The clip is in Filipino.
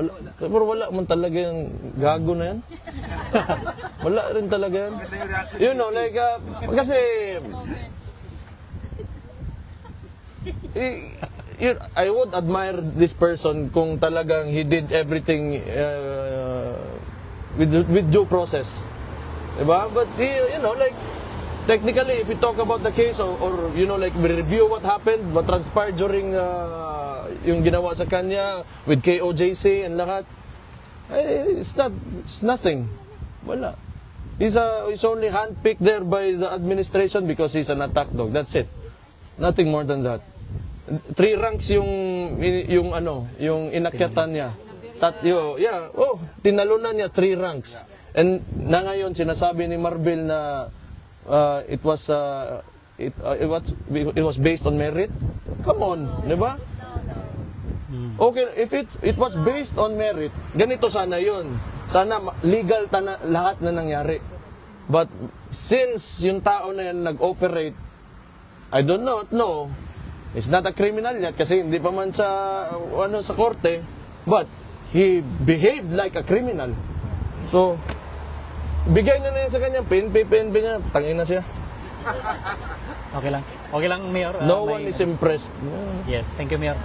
Wala. Pero wala man talaga yung gago na yan. Wala rin talaga yan. You know, like, kasi, I would admire this person kung talagang he did everything with due process. Diba? But, you know, like, technically, if we talk about the case or you know, like, we review what happened, what transpired during yung ginawa sa kanya with KOJC and lahat, it's nothing. Wala. He's only handpicked there by the administration because he's an attack dog. That's it. Nothing more than that. 3 ranks yung inakyatan niya. Tinalunan niya 3 ranks. And na ngayon sinasabi ni Marbil na it was based on merit. Come on, 'di ba? Okay, if it was based on merit, ganito sana 'yun. Sana legal lahat na nangyari. But since yung tao na yan nag-operate, I don't know. It's not a criminal yet kasi hindi pa man sa korte, but he behaved like a criminal. So, bigay na yan sa kanya, PNP niya, tangin na siya. Okay lang. Okay lang, Mayor. No one is impressed. Yes, thank you, Mayor.